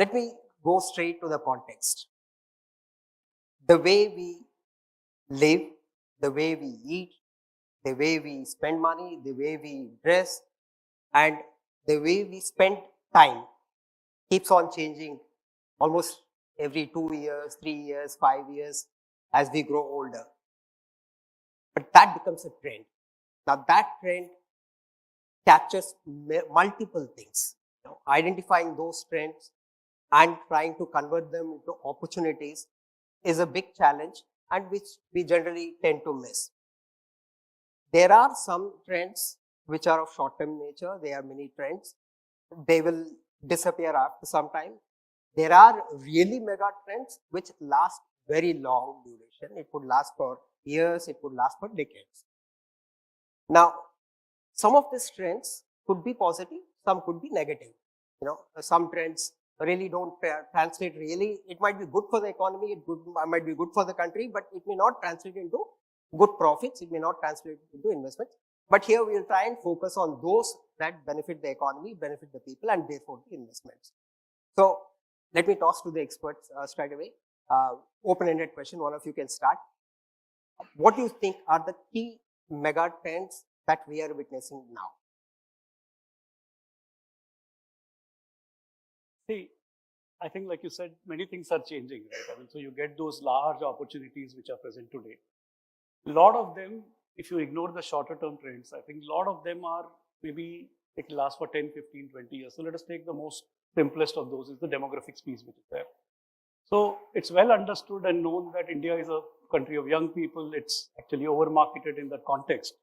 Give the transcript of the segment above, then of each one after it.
let me go straight to the context. The way we live, the way we eat, the way we spend money, the way we dress, and the way we spend time keeps on changing almost every 2 years, 3 years, 5 years as we grow older. But that becomes a trend. Now that trend captures multiple things. Identifying those trends and trying to convert them into opportunities is a big challenge, and which we generally tend to miss. There are some trends which are of short-term nature. There are many trends. They will disappear after some time. There are really mega trends which last very long duration. It could last for years. It could last for decades. Now, some of these trends could be positive. Some could be negative. Some trends really don't translate really. It might be good for the economy. It might be good for the country, but it may not translate into good profits. It may not translate into investments. But here we will try and focus on those that benefit the economy, benefit the people, and therefore the investments. So let me toss to the experts straight away. Open-ended question. One of you can start. What do you think are the key mega trends that we are witnessing now? See, I think, like you said, many things are changing, right? I mean, so you get those large opportunities which are present today. A lot of them, if you ignore the shorter term trends, I think a lot of them are maybe it lasts for 10, 15, 20 years. So let us take the most simplest of those is the demographics piece which is there. So it's well understood and known that India is a country of young people. It's actually over-marketed in that context.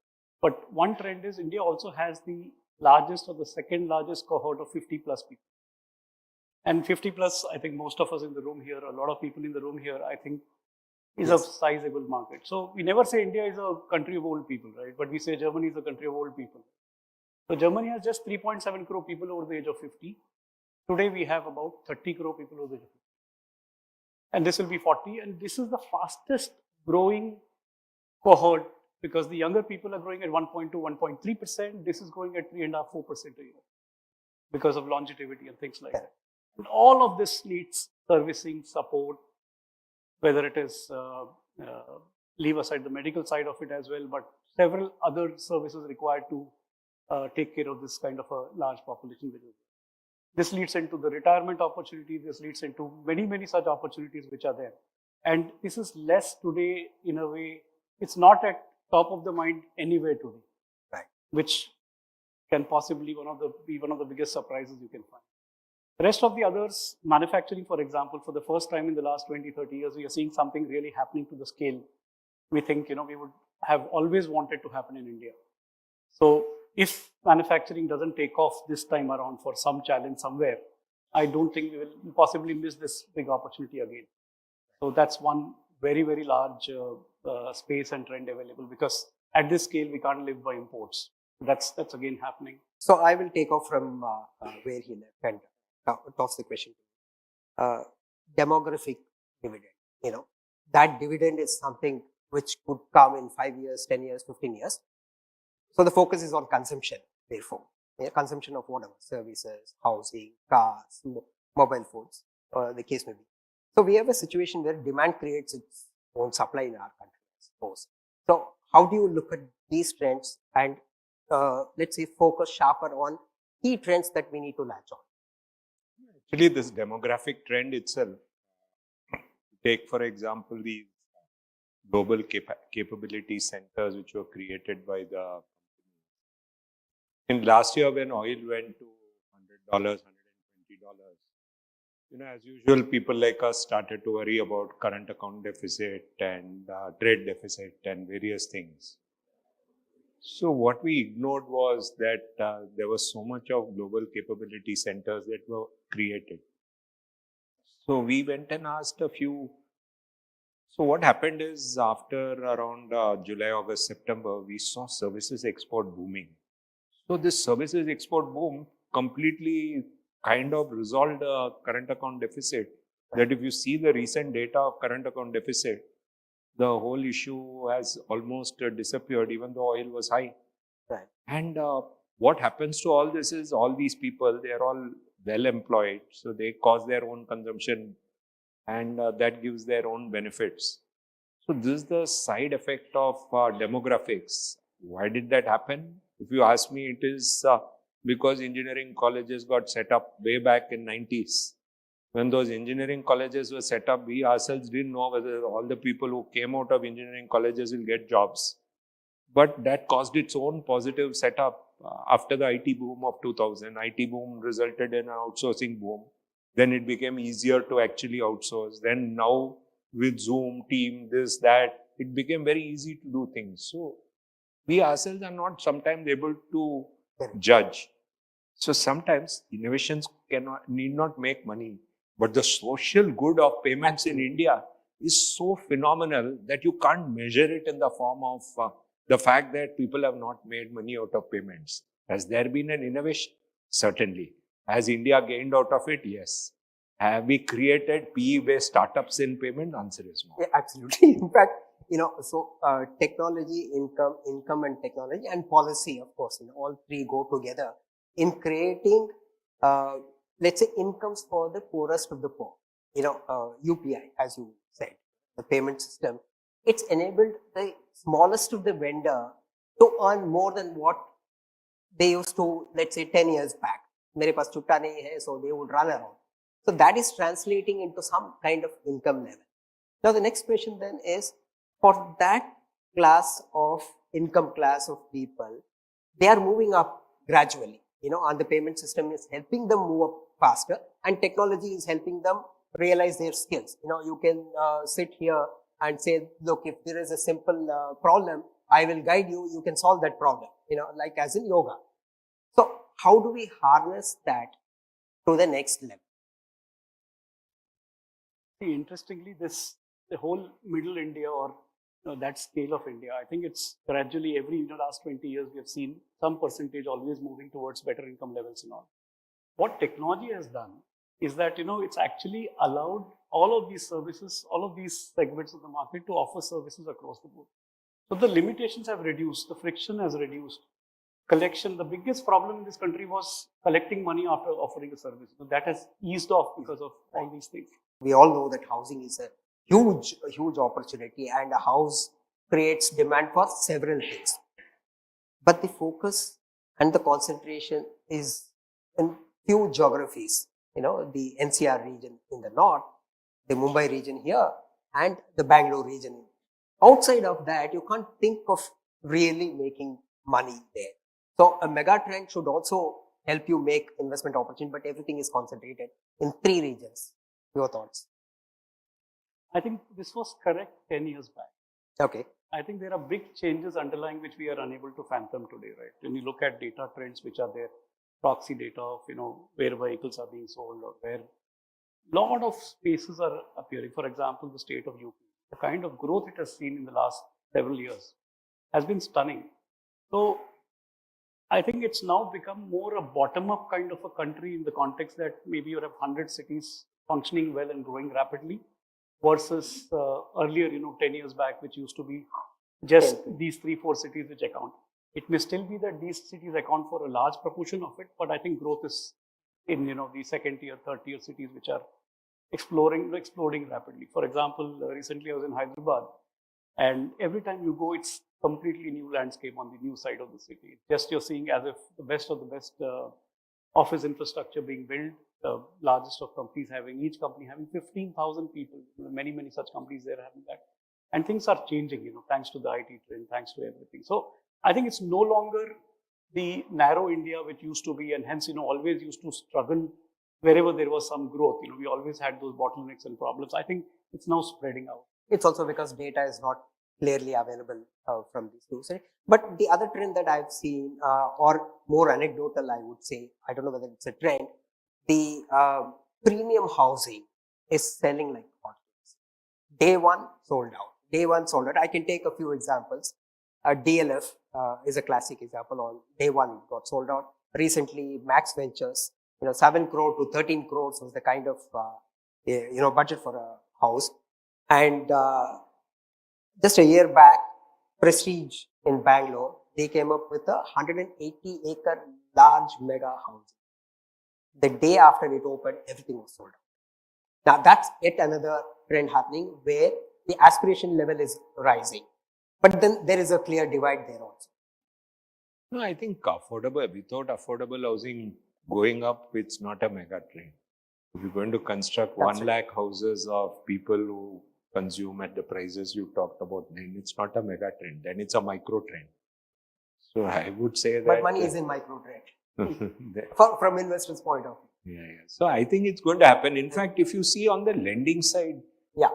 But one trend is India also has the largest or the second largest cohort of 50 plus people. And 50 plus, I think most of us in the room here, a lot of people in the room here, I think is a sizable market. So we never say India is a country of old people, right? But we say Germany is a country of old people. So Germany has just 3.7 crore people over the age of 50. Today we have about 30 crore people over the age of 50. And this will be 40. And this is the fastest growing cohort because the younger people are growing at 1.2, 1.3%. This is growing at 3.5%, 4% a year because of longevity and things like that. And all of this needs servicing, support, whether it is, leave aside the medical side of it as well, but several other services required to take care of this kind of a large population. This leads into the retirement opportunity. This leads into many, many such opportunities which are there. And this is less today in a way. It's not at top of the mind anywhere today, right? Which can possibly be one of the biggest surprises you can find. The rest of the others, manufacturing, for example, for the first time in the last 20, 30 years, we are seeing something really happening to the scale. We think, we would have always wanted to happen in India. So if manufacturing doesn't take off this time around for some challenge somewhere, I don't think we will possibly miss this big opportunity again. So that's one very, very large space and trend available because at this scale, we can't live by imports. That's again happening. So I will take off from where he left and toss the question. Demographic dividend, that dividend is something which could come in 5 years, 10 years, 15 years. So the focus is on consumption, therefore, consumption of whatever, services, housing, cars, mobile phones, the case may be. So we have a situation where demand creates its own supply in our country, I suppose. So how do you look at these trends and let's say focus sharper on key trends that we need to latch on? Actually, this demographic trend itself, take for example these global capability centers which were created by the in last year when oil went to $100, $120, as usual, people like us started to worry about current account deficit and trade deficit and various things. So what we ignored was that there was so much of global capability centers that were created. So we went and asked a few. So what happened is after around July, August, September, we saw services export booming. So this services export boom completely kind of resolved the current account deficit. That if you see the recent data of current account deficit, the whole issue has almost disappeared, even though oil was high. Right. And what happens to all this is all these people, they are all well employed, so they cause their own consumption, and that gives their own benefits. So this is the side effect of demographics. Why did that happen? If you ask me, it is because engineering colleges got set up way back in 90s. When those engineering colleges were set up, we ourselves didn't know whether all the people who came out of engineering colleges will get jobs. But that caused its own positive setup after the IT boom of 2000. IT boom resulted in an outsourcing boom. Then it became easier to actually outsource. Then now with Zoom, Team, this, that, it became very easy to do things. So we ourselves are not sometimes able to judge. So sometimes innovations need not make money, but the social good of payments in India is so phenomenal that you can't measure it in the form of the fact that people have not made money out of payments. Has there been an innovation? Certainly. Has India gained out of it? Yes. Have we created PE-based startups in payment? Answer is no. Yeah, absolutely. In fact, so technology, income and technology and policy, of course, all three go together in creating, let's say, incomes for the poorest of the poor. UPI, as you said, the payment system, it's enabled the smallest of the vendor to earn more than what they used to, let's say, 10 years back. Mere paas chutta nahi hai, so they would run around. So that is translating into some kind of income level. Now, the next question then is, for that class of income class of people, they are moving up gradually, and the payment system is helping them move up faster, and technology is helping them realize their skills. You can sit here and say, look, if there is a simple problem, I will guide you, you can solve that problem, like as in yoga. So how do we harness that to the next level? See, interestingly, the whole middle India or that scale of India, I think it's gradually every last 20 years we have seen some percentage always moving towards better income levels and all. What technology has done is that it's actually allowed all of these services, all of these segments of the market to offer services across the board. So the limitations have reduced, the friction has reduced. Collection, the biggest problem in this country was collecting money after offering a service. So that has eased off because of all these things. We all know that housing is a huge opportunity, and a house creates demand for several things. But the focus and the concentration is in few geographies, the NCR region in the north, the Mumbai region here, and the Bangalore region. Outside of that, you can't think of really making money there. So a mega trend should also help you make investment opportunity, but everything is concentrated in 3 regions. Your thoughts? I think this was correct 10 years back. Okay. I think there are big changes underlying which we are unable to fathom today, right? When you look at data trends which are there, proxy data of, where vehicles are being sold or where lot of spaces are appearing. For example, the state of UP, the kind of growth it has seen in the last several years has been stunning. So I think it's now become more a bottom-up kind of a country in the context that maybe you have 100 cities functioning well and growing rapidly versus earlier, 10 years back, which used to be just these 3-4 cities which account. It may still be that these cities account for a large proportion of it, but I think growth is in, the second tier, third tier cities which are exploding rapidly. For example, recently I was in Hyderabad, and every time you go, it's completely new landscape on the new side of the city. Just you're seeing as if the best of the best office infrastructure being built, the largest of companies having, each company having 15,000 people, many such companies there having that. And things are changing, thanks to the IT trend, thanks to everything. So I think it's no longer the narrow India which used to be, and hence, always used to struggle wherever there was some growth. We always had those bottlenecks and problems. I think it's now spreading out. It's also because data is not clearly available from these two sides. But the other trend that I've seen, or more anecdotal, I would say, I don't know whether it's a trend, the premium housing is selling like hotcakes. Day one sold out. I can take a few examples. DLF is a classic example. On day one, it got sold out. Recently, Max Ventures, 7 crore to 13 crores was the kind of budget for a house. And just a year back, Prestige in Bangalore, they came up with a 180-acre large mega house. The day after it opened, everything was sold out. Now that's yet another trend happening where the aspiration level is rising. But then there is a clear divide there also. No, I think without affordable housing going up, it's not a mega trend. If you're going to construct That's 1 lakh houses of people who consume at the prices you talked about, then it's not a mega trend, then it's a micro trend. So I would say that. But money is in micro trend from investors' point of view. Yeah. So I think it's going to happen. In fact, if you see on the lending side,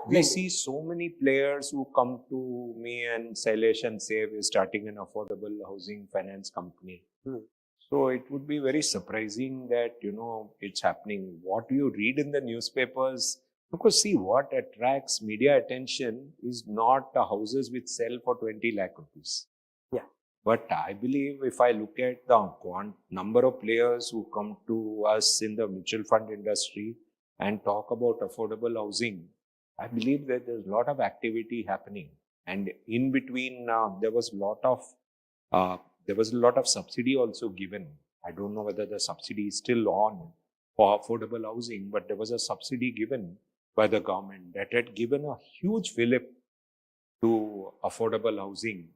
we see so many players who come to me and Sailesh and say we're starting an affordable housing finance company. So it would be very surprising that, it's happening. What you read in the newspapers, because see, what attracts media attention is not the houses which sell for 20 lakh rupees. Yeah. But I believe if I look at the number of players who come to us in the mutual fund industry and talk about affordable housing, I believe that there's a lot of activity happening. And in between, there was a lot of subsidy also given. I don't know whether the subsidy is still on for affordable housing, but there was a subsidy given by the government that had given a huge fillip to affordable housing.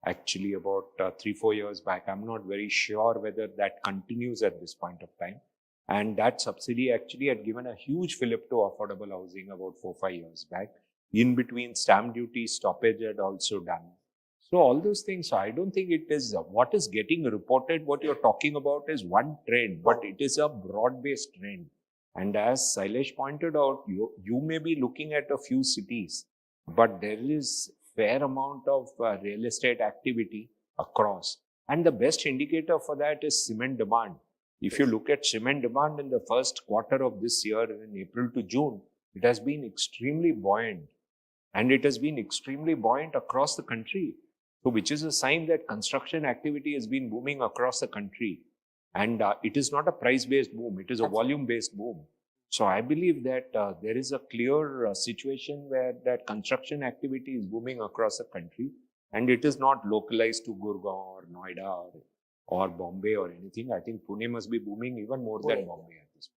Actually, about 3-4 years back. I'm not very sure whether that continues at this point of time. And that subsidy actually had given a huge fillip to affordable housing about 4-5 years back. In between, stamp duty stoppage had also done. So all those things, I don't think it is what is getting reported. What you're talking about is one trend, but it is a broad-based trend. And as Sailesh pointed out, you may be looking at a few cities, but there is fair amount of real estate activity across. And the best indicator for that is cement demand. If you look at cement demand in the first quarter of this year, in April to June, it has been extremely buoyant. And it has been extremely buoyant across the country. So which is a sign that construction activity has been booming across the country. And it is not a price-based boom, it is a volume-based boom. So I believe that there is a clear situation where that construction activity is booming across the country, and it is not localized to Gurgaon or Noida or Bombay or anything. I think Pune must be booming even more than Bombay at this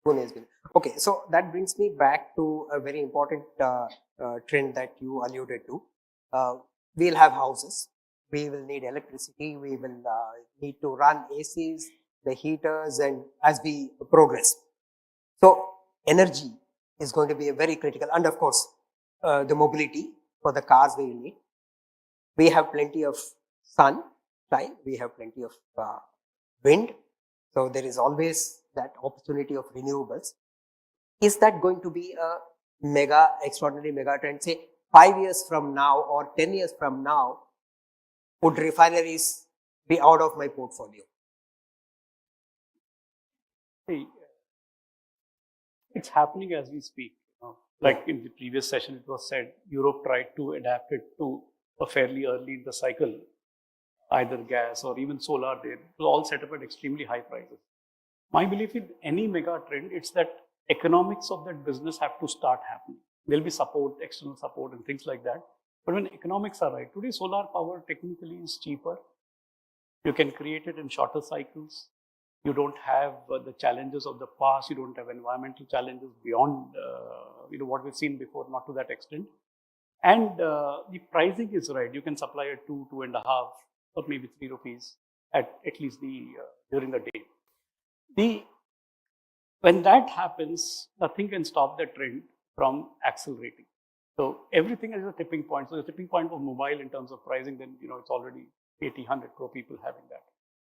point. Pune has been. Okay, so that brings me back to a very important trend that you alluded to. We'll have houses. We will need electricity. We will need to run ACs, the heaters, and as we progress. So energy is going to be a very critical, and of course, the mobility for the cars we will need. We have plenty of sun, right? We have plenty of wind. So there is always that opportunity of renewables. Is that going to be a extraordinary mega trend? Say 5 years from now or 10 years from now, would refineries be out of my portfolio? It's happening as we speak. Like in the previous session, it was said Europe tried to adapt it to a fairly early in the cycle, either gas or even solar. It was all set up at extremely high prices. My belief in any mega trend, it's that economics of that business have to start happening. There'll be support, external support and things like that. But when economics are right, today solar power technically is cheaper. You can create it in shorter cycles. You don't have the challenges of the past. You don't have environmental challenges beyond what we've seen before, not to that extent. And the pricing is right. You can supply at 2, 2.5, or maybe 3 rupees at least during the day. When that happens, nothing can stop the trend from accelerating. So everything is a tipping point. So the tipping point of mobile in terms of pricing, then it's already 80, 100 crore people having that.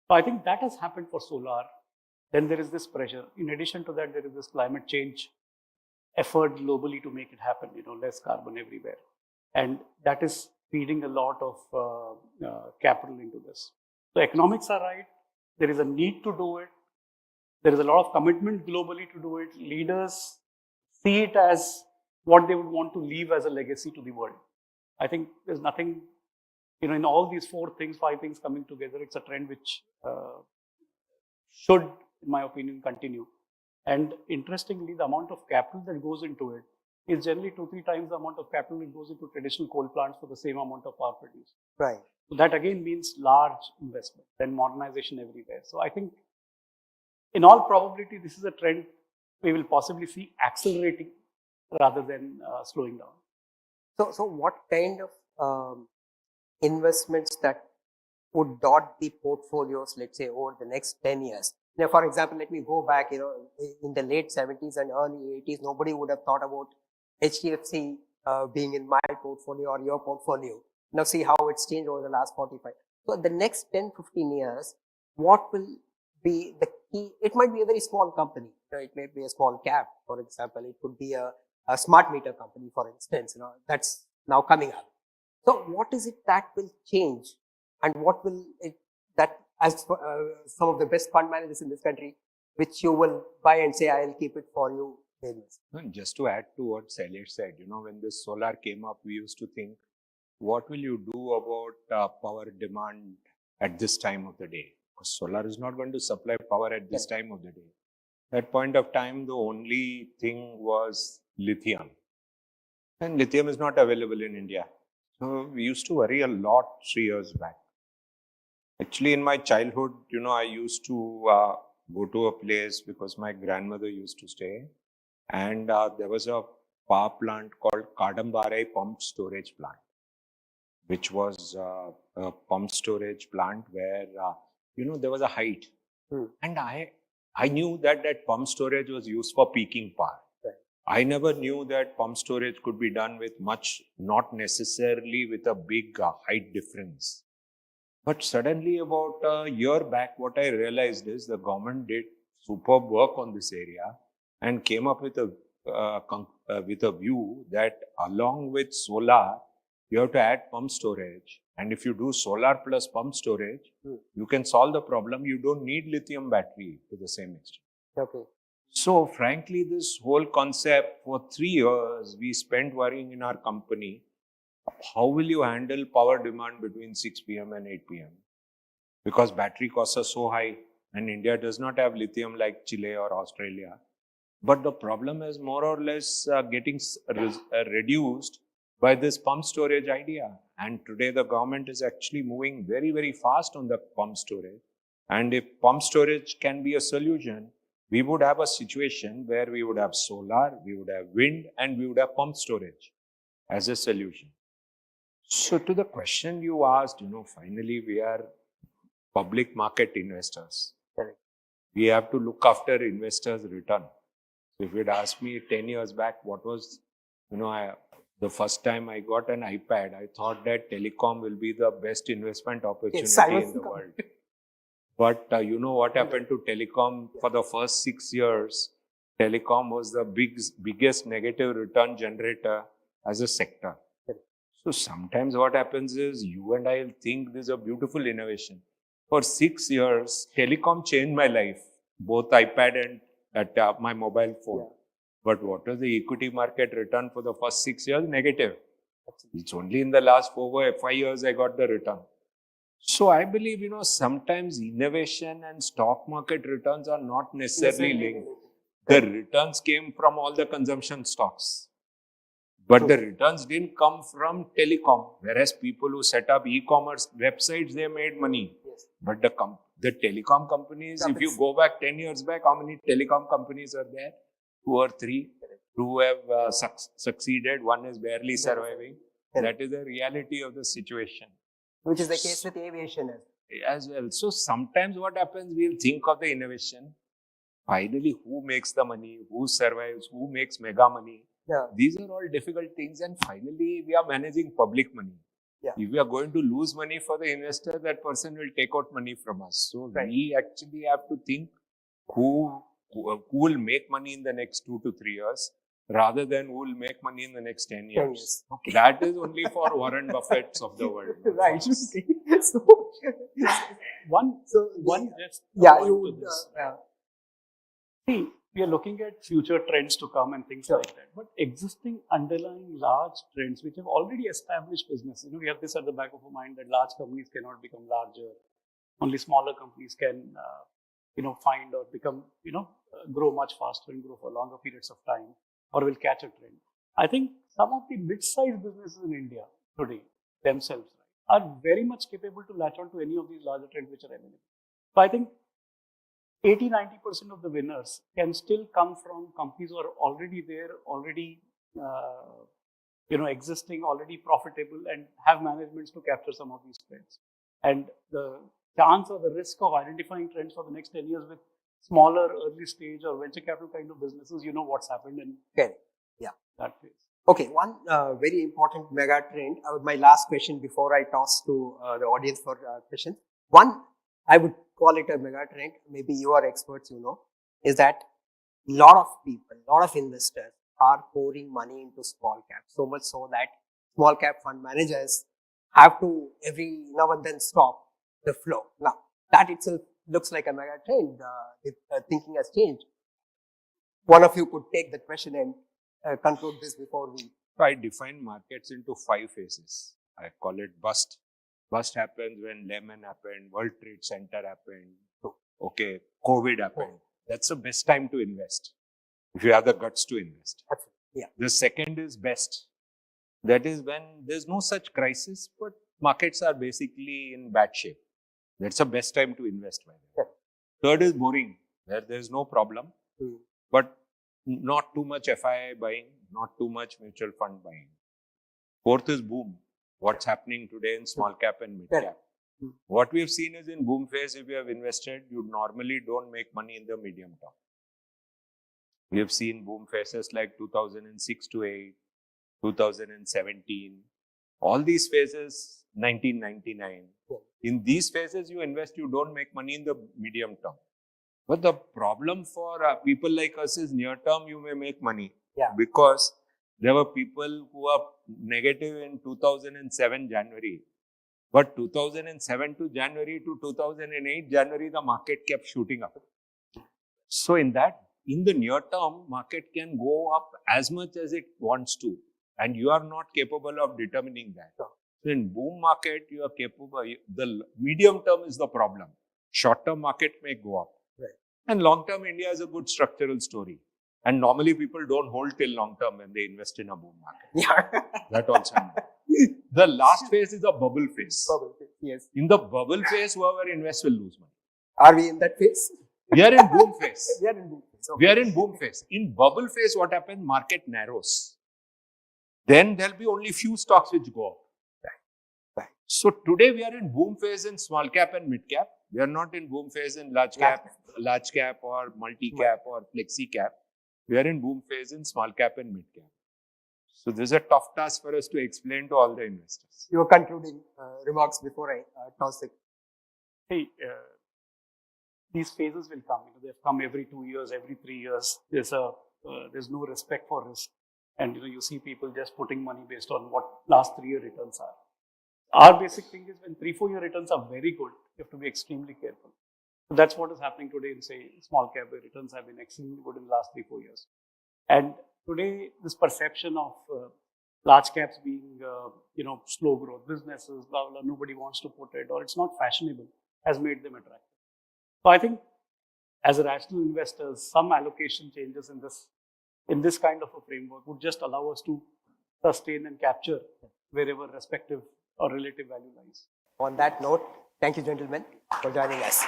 So I think that has happened for solar. Then there is this pressure. In addition to that, there is this climate change effort globally to make it happen, less carbon everywhere. And that is feeding a lot of capital into this. So economics are right. There is a need to do it. There is a lot of commitment globally to do it. Leaders see it as what they would want to leave as a legacy to the world. I think there's nothing, in all these 5 things coming together, it's a trend which should, in my opinion, continue. And interestingly, the amount of capital that goes into it is generally 2-3 times the amount of capital that goes into traditional coal plants for the same amount of power produced. Right. So that again means large investment, then modernization everywhere. So I think in all probability, this is a trend we will possibly see accelerating rather than slowing down. So what kind of investments that would dot the portfolios, let's say, over the next 10 years? Now, for example, let me go back, in the late 70s and early 80s, nobody would have thought about HDFC being in my portfolio or your portfolio. Now see how it's changed over the last 45. So the next 10, 15 years, what will be the key? It might be a very small company. It may be a small cap, for example. It could be a smart meter company, for instance, that's now coming up. So what is it that will change, and what will it that, as some of the best fund managers in this country, which you will buy and say, I'll keep it for you, business? And just to add to what Sailesh said, when this solar came up, we used to think, what will you do about power demand at this time of the day? Because solar is not going to supply power at this time of the day. That point of time, the only thing was lithium. And lithium is not available in India. So we used to worry a lot 3 years back. Actually, in my childhood, I used to go to a place because my grandmother used to stay. And there was a power plant called Kadambare Pump Storage Plant, which was a pump storage plant where, there was a height. And I knew that pump storage was used for peaking power. Right. I never knew that pump storage could be done with much, not necessarily with a big height difference. But suddenly about a year back, what I realized is the government did superb work on this area and came up with a view that along with solar, you have to add pump storage. And if you do solar plus pump storage, you can solve the problem. You don't need lithium battery to the same extent. Okay. So frankly, this whole concept, for 3 years, we spent worrying in our company, how will you handle power demand between 6 p.m. and 8 p.m.? Because battery costs are so high and India does not have lithium like Chile or Australia. But the problem is more or less getting reduced by this pump storage idea. And today the government is actually moving very, very fast on the pump storage. And if pump storage can be a solution, we would have a situation where we would have solar, we would have wind, and we would have pump storage as a solution. So to the question you asked, finally we are public market investors. Correct. We have to look after investors' return. So if you'd asked me 10 years back, what was, the first time I got an iPad, I thought that telecom will be the best investment opportunity in the world. But what happened to telecom? For the first 6 years, telecom was the biggest negative return generator as a sector. So sometimes what happens is you and I think this is a beautiful innovation. For 6 years, telecom changed my life, both iPad and my mobile phone. Yeah. But what was the equity market return for the first 6 years? Negative. It's only in the last 5 years I got the return. So I believe, sometimes innovation and stock market returns are not necessarily linked. The returns came from all the consumption stocks. But the returns didn't come from telecom. Whereas people who set up e-commerce websites, they made money. Yes. But the telecom companies, if you go back 10 years back, how many telecom companies are there? 2 or 3. 2 have succeeded. One is barely surviving. That is the reality of the situation. Which is the case with aviation as well. So sometimes what happens, we'll think of the innovation. Finally, who makes the money? Who survives? Who makes mega money? Yeah. These are all difficult things. And finally, we are managing public money. Yeah. If we are going to lose money for the investor, that person will take out money from us. So we actually have to think who will make money in the next 2 to 3 years, rather than who will make money in the next 10 years. Okay. That is only for Warren Buffett's of the world. Right. See, we are looking at future trends to come and things like that. But existing underlying large trends which have already established businesses, we have this at the back of our mind that large companies cannot become larger. Only smaller companies can, find or become, grow much faster and grow for longer periods of time, or will catch a trend. I think some of the mid-sized businesses in India today themselves are very much capable to latch on to any of these larger trends which are emerging. So I think 80-90% of the winners can still come from companies who are already there, already existing, already profitable, and have managements to capture some of these trends. And the chance or the risk of identifying trends for the next 10 years with smaller, early stage or venture capital kind of businesses, you know what's happened in that phase. Okay, one very important mega trend. My last question before I toss to the audience for questions. One, I would call it a mega trend. Maybe you are experts, is that a lot of people, a lot of investors are pouring money into small cap. So much so that small cap fund managers have to every now and then stop the flow. Now, that itself looks like a mega trend. Thinking has changed. One of you could take the question and conclude this before we. I define markets into 5 phases. I call it bust. Bust happens when Lehman happened, World Trade Center happened, okay, COVID happened. That's the best time to invest, if you have the guts to invest. Absolutely. Yeah. The second is best. That is when there's no such crisis, but markets are basically in bad shape. That's the best time to invest. By that. Yeah. Third is boring, where there's no problem, but not too much FII buying, not too much mutual fund buying. Fourth is boom. What's happening today in small cap and mid cap. What we've seen is in boom phase, if you have invested, you normally don't make money in the medium term. We have seen boom phases like 2006 to 8, 2017, all these phases, 1999. In these phases, you invest, you don't make money in the medium term. But the problem for people like us is near term, you may make money. Because there were people who are negative in 2007 January. But 2007 to January to 2008 January, the market kept shooting up. So in the near term, market can go up as much as it wants to. And you are not capable of determining that. So in boom market, you are capable. The medium term is the problem. Short term market may go up. And long term, India is a good structural story. And normally people don't hold till long term when they invest in a boom market. That also. The last phase is a bubble phase. Yes. In the bubble phase, whoever invests will lose money. Are we in that phase? We are in boom phase. We are in boom phase. We are in boom phase. In bubble phase, what happens? Market narrows. Then there'll be only few stocks which go up. So today we are in boom phase in small cap and mid cap. We are not in boom phase in large cap or multi cap or flexi cap. We are in boom phase in small cap and mid cap. So this is a tough task for us to explain to all the investors. Your concluding remarks before I toss it. Hey, these phases will come. They've come every 2 years, every 3 years. There's no respect for risk, and you see people just putting money based on what last 3 year returns are. Our basic thing is when 3-4 year returns are very good, you have to be extremely careful. So that's what is happening today in, say, small cap, where returns have been extremely good in the last 3-4 years. And today, this perception of large caps being, slow growth businesses, blah, blah, nobody wants to put it, or it's not fashionable, has made them attractive. So I think as a rational investors, some allocation changes in this kind of a framework would just allow us to sustain and capture wherever respective or relative value lies. On that note, thank you, gentlemen, for joining us.